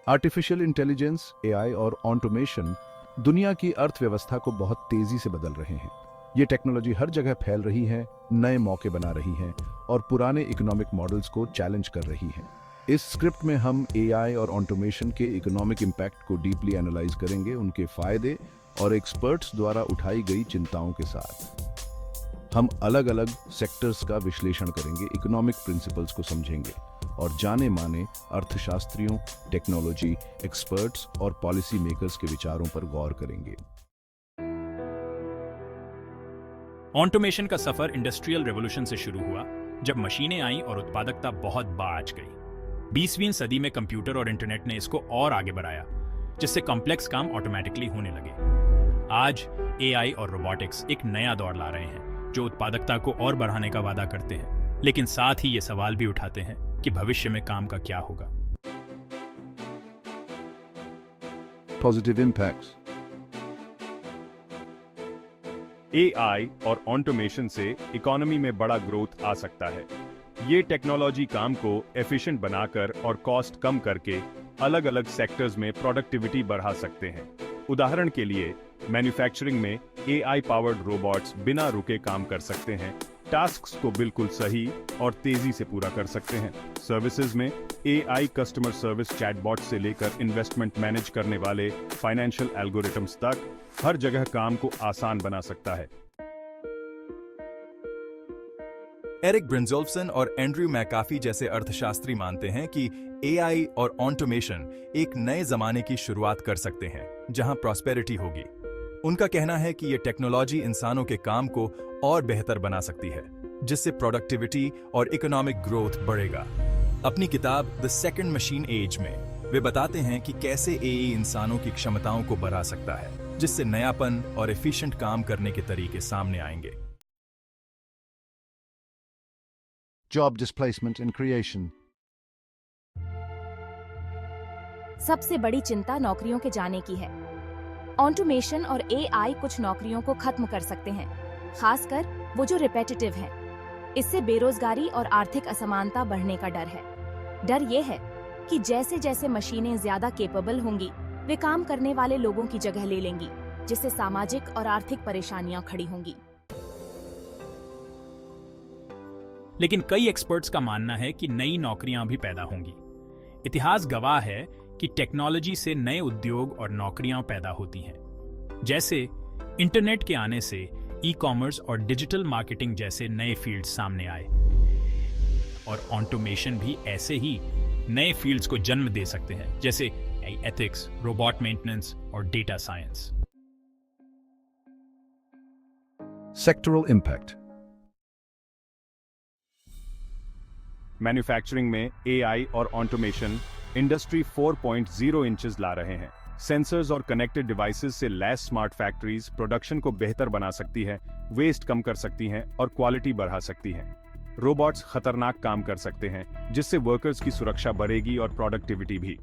Artificial intelligence, AI और automation दुनिया की अर्थव्यवस्था को बहुत तेजी से बदल रहे हैं। ये टेक्नोलॉजी हर जगह फैल रही है, नए मौके बना रही है और पुराने इकोनॉमिक मॉडल्स को चैलेंज कर रही है। इस स्क्रिप्ट में हम एआई और ऑटोमेशन के इकोनॉमिक इम्पैक्ट को डीपली एनालाइज करेंगे, उनके फायदे और एक्सपर्ट्स द्वारा उठाई गई चिंताओं के साथ। हम अलग अलग सेक्टर्स का विश्लेषण करेंगे, इकोनॉमिक प्रिंसिपल्स को समझेंगे और जाने माने अर्थशास्त्रियों, टेक्नोलॉजी एक्सपर्ट्स और पॉलिसी मेकर्स के विचारों पर गौर करेंगे। ऑटोमेशन का सफर इंडस्ट्रियल रेवोल्यूशन से शुरू हुआ, जब मशीनें आईं और उत्पादकता बहुत बाज गई। 20वीं सदी में कंप्यूटर और इंटरनेट ने इसको और आगे बढ़ाया, जिससे कॉम्प्लेक्स काम ऑटोमेटिकली होने लगे। आज एआई और रोबोटिक्स एक नया दौर ला रहे हैं, जो उत्पादकता को और बढ़ाने का वादा करते हैं, लेकिन साथ ही ये सवाल भी उठाते हैं कि भविष्य में काम का क्या होगा। Positive impacts. एआई और ऑटोमेशन से इकोनॉमी में बड़ा ग्रोथ आ सकता है। ये टेक्नोलॉजी काम को एफिशिएंट बनाकर और कॉस्ट कम करके अलग अलग सेक्टर्स में प्रोडक्टिविटी बढ़ा सकते हैं। उदाहरण के लिए मैन्युफैक्चरिंग में एआई पावर्ड रोबोट्स बिना रुके काम कर सकते हैं, टास्क्स को बिल्कुल सही और तेजी से पूरा कर सकते हैं। सर्विसेज में एआई कस्टमर सर्विस चैटबॉट से लेकर इन्वेस्टमेंट मैनेज करने वाले फाइनेंशियल एल्गोरिथम्स तक हर जगह काम को आसान बना सकता है। एरिक ब्रिंजोल्फसन और एंड्रयू मैकाफी जैसे अर्थशास्त्री मानते हैं कि एआई और ऑटोमेशन एक नए जमाने की शुरुआत कर सकते हैं, जहां प्रॉस्पेरिटी होगी। उनका कहना है कि ये टेक्नोलॉजी इंसानों के काम को और बेहतर बना सकती है, जिससे प्रोडक्टिविटी और इकोनॉमिक ग्रोथ बढ़ेगा। अपनी किताब द सेकंड मशीन एज में वे बताते हैं कि कैसे एआई इंसानों की क्षमताओं को बढ़ा सकता है, जिससे नयापन और एफिशिएंट काम करने के तरीके सामने आएंगे। Job displacement and creation. सबसे बड़ी चिंता नौकरियों के जाने की है। ऑटोमेशन और एआई कुछ नौकरियों को खत्म कर सकते हैं, खासकर वो जो रिपीटेटिव हैं। इससे बेरोजगारी और आर्थिक असमानता बढ़ने का डर है। डर ये है कि जैसे जैसे मशीनें ज्यादा केपेबल होंगी, वे काम करने वाले लोगों की जगह ले लेंगी, जिससे सामाजिक और आर्थिक परेशानियां खड़ी होंगी। लेकिन कई एक्सपर्ट्स का मानना है कि नई नौकरियां भी पैदा होंगी। इतिहास गवाह है कि टेक्नोलॉजी से नए उद्योग और नौकरियां पैदा होती हैं। जैसे इंटरनेट के आने से ई कॉमर्स और डिजिटल मार्केटिंग जैसे नए फील्ड सामने आए, और ऑटोमेशन भी ऐसे ही नए फील्ड्स को जन्म दे सकते हैं, जैसे एथिक्स, रोबोट मेंटेनेंस और data science. Sectoral impact. Manufacturing में एआई और ऑटोमेशन इंडस्ट्री 4.0 इंचेस ला रहे हैं। सेंसर्स और कनेक्टेड डिवाइसेस से लैस स्मार्ट फैक्ट्रीज प्रोडक्शन को बेहतर बना सकती है, वेस्ट कम कर सकती हैं और क्वालिटी बढ़ा सकती हैं। रोबोट्स खतरनाक काम कर सकते हैं, जिससे वर्कर्स की सुरक्षा बढ़ेगी और प्रोडक्टिविटी भी।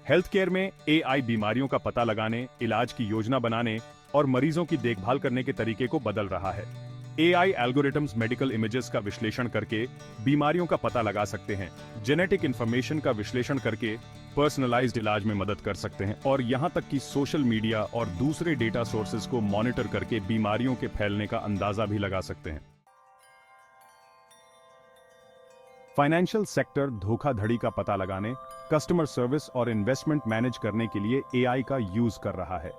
हेल्थ केयर में एआई बीमारियों का पता लगाने, इलाज की योजना बनाने और मरीजों की देखभाल करने के तरीके को बदल रहा है। एआई एल्गोरिथम्स मेडिकल इमेजेस का विश्लेषण करके बीमारियों का पता लगा सकते हैं, जेनेटिक इंफॉर्मेशन का विश्लेषण करके पर्सनलाइज्ड इलाज में मदद कर सकते हैं, और यहां तक कि सोशल मीडिया और दूसरे डेटा सोर्सेज को मॉनिटर करके बीमारियों के फैलने का अंदाजा भी लगा सकते हैं। फाइनेंशियल सेक्टर धोखाधड़ी का पता लगाने, कस्टमर सर्विस और इन्वेस्टमेंट मैनेज करने के लिए एआई का यूज कर रहा है।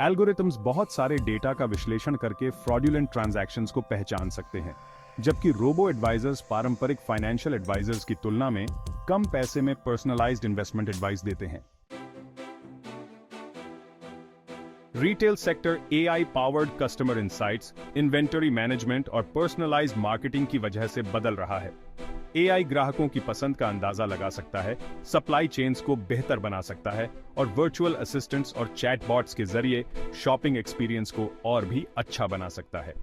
एल्गोरिथम्स बहुत सारे डेटा का विश्लेषण करके फ्रॉडुलेंट ट्रांजैक्शंस को पहचान सकते हैं, जबकि रोबो एडवाइजर्स पारंपरिक फाइनेंशियल एडवाइजर्स की तुलना में कम पैसे में पर्सनलाइज्ड इन्वेस्टमेंट एडवाइस देते हैं। Retail sector AI powered customer insights, inventory management और पर्सनलाइज्ड मार्केटिंग की वजह से बदल रहा है। एआई ग्राहकों की पसंद का अंदाजा लगा सकता है, सप्लाई चेन्स को बेहतर बना सकता है और वर्चुअल असिस्टेंट्स और चैटबॉट्स के जरिए शॉपिंग एक्सपीरियंस को और भी अच्छा बना सकता है।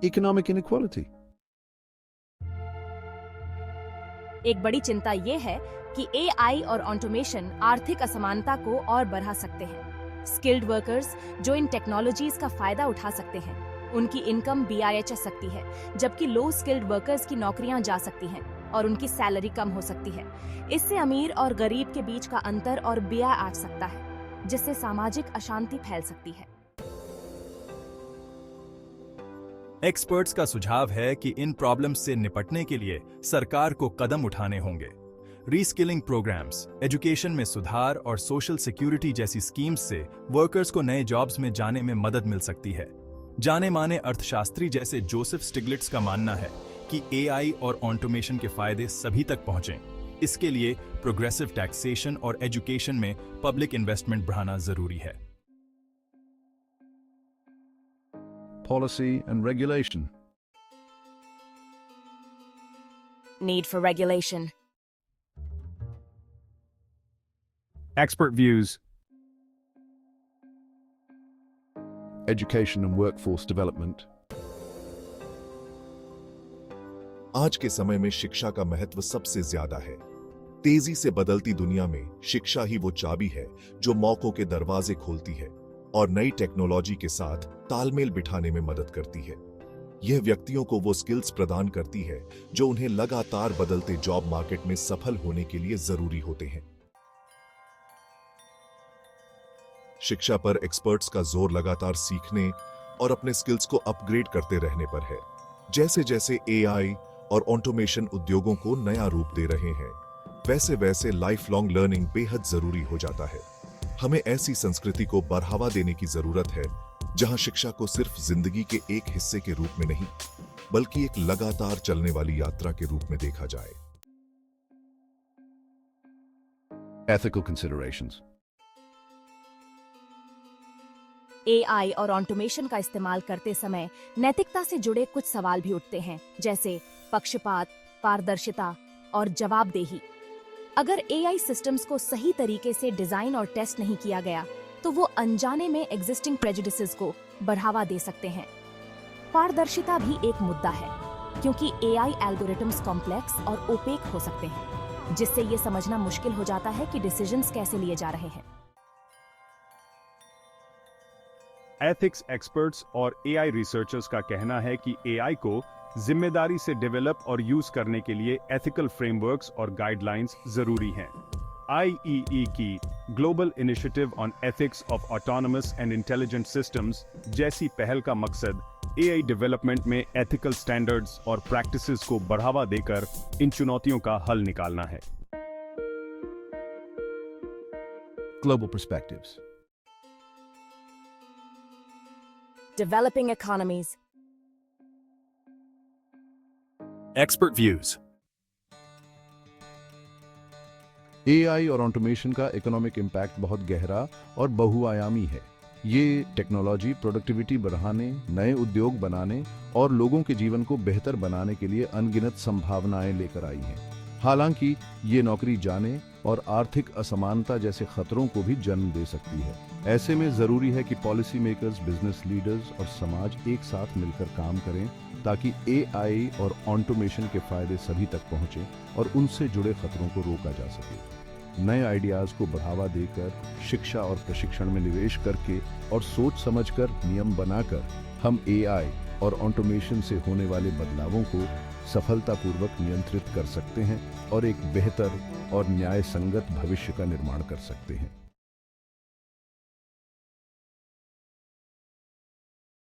Economic inequality. एक बड़ी चिंता ये है कि एआई और ऑटोमेशन आर्थिक असमानता को और बढ़ा सकते हैं। स्किल्ड वर्कर्स जो इन टेक्नोलॉजीज का फायदा उठा सकते हैं, उनकी इनकम BIHS सकती है, जबकि लो स्किल्ड वर्कर्स की नौकरियां जा सकती हैं और उनकी सैलरी कम हो सकती है। इससे अमीर और गरीब के बीच का अंतर और बिया आ सकता है, जिससे सामाजिक अशांति फैल सकती है। एक्सपर्ट्स का सुझाव है कि इन प्रॉब्लम्स से निपटने के लिए सरकार को कदम उठाने होंगे। रीस्किलिंग प्रोग्राम्स, एजुकेशन में सुधार और सोशल सिक्योरिटी जैसी स्कीम्स से वर्कर्स को नए जॉब्स में जाने में मदद मिल सकती है। जाने माने अर्थशास्त्री जैसे जोसेफ स्टिग्लिट्स का मानना है कि AI और ऑटोमेशन के फायदे सभी तक पहुंचें। इसके लिए प्रोग्रेसिव टैक्सेशन और एजुकेशन में पब्लिक इन्वेस्टमेंट बढ़ाना जरूरी है। Policy and regulation. Need for regulation. Expert views. Education and workforce development. आज के समय में शिक्षा का महत्व सबसे ज्यादा है। तेजी से बदलती दुनिया में शिक्षा ही वो चाबी है जो मौकों के दरवाजे खोलती है और नई टेक्नोलॉजी के साथ तालमेल बिठाने में मदद करती है। यह व्यक्तियों को वो स्किल्स प्रदान करती है जो उन्हें लगातार बदलते जॉब मार्केट में सफल होने के लिए जरूरी होते हैं। शिक्षा पर एक्सपर्ट्स का जोर लगातार सीखने और अपने स्किल्स को अपग्रेड करते रहने पर है। जैसे जैसे AI और ऑटोमेशन उद्योगों को नया रूप दे रहे हैं, वैसे वैसे लाइफ लॉन्ग लर्निंग बेहद जरूरी हो जाता है। हमें ऐसी संस्कृति को बढ़ावा देने की जरूरत है जहां शिक्षा को सिर्फ जिंदगी के एक हिस्से के रूप में नहीं, बल्कि एक लगातार चलने वाली यात्रा के रूप में देखा जाए। Ethical considerations. AI और ऑटोमेशन का इस्तेमाल करते समय नैतिकता से जुड़े कुछ सवाल भी उठते हैं, जैसे पक्षपात, पारदर्शिता और जवाबदेही। अगर AI सिस्टम्स को सही तरीके से डिजाइन और टेस्ट नहीं किया गया, तो वो अनजाने में एग्जिस्टिंग प्रेजुडिसेस को बढ़ावा दे सकते हैं। पारदर्शिता भी एक मुद्दा है, क्योंकि AI एल्गोरिथम्स कॉम्प्लेक्स और ओपेक हो सकते हैं, जिससे ये समझना मुश्किल हो जाता है कि डिसीजंस कैसे लिए जा रहे हैं। एथिक्स एक्सपर्ट्स और AI रिसर्चर्स का कहना है कि AI को जिम्मेदारी से डेवलप और यूज करने के लिए एथिकल फ्रेमवर्क्स और गाइडलाइंस जरूरी हैं। IEE की global initiative on ethics of autonomous and intelligent systems जैसी पहल का मकसद AI डेवलपमेंट में एथिकल स्टैंडर्ड्स और प्रैक्टिसेस को बढ़ावा देकर इन चुनौतियों का हल निकालना है। Global perspectives. Developing economies. Expert views. AI और ऑटोमेशन का इकोनॉमिक इम्पैक्ट बहुत गहरा और बहुआयामी है। ये टेक्नोलॉजी प्रोडक्टिविटी बढ़ाने, नए उद्योग बनाने और लोगों के जीवन को बेहतर बनाने के लिए अनगिनत संभावनाएं लेकर आई हैं। हालांकि ये नौकरी जाने और आर्थिक असमानता जैसे खतरों को भी जन्म दे सकती है। ऐसे में जरूरी है कि पॉलिसी मेकर्स, बिजनेस लीडर्स और समाज एक साथ मिलकर काम करें ताकि AI और ऑटोमेशन के फायदे सभी तक पहुंचे और उनसे जुड़े खतरों को रोका जा सके। नए आइडियाज को बढ़ावा देकर, शिक्षा और प्रशिक्षण में निवेश करके और सोच समझकर नियम बनाकर हम AI और ऑटोमेशन से होने वाले बदलावों को सफलतापूर्वक नियंत्रित कर सकते हैं और एक बेहतर और न्याय संगत भविष्य का निर्माण कर सकते हैं।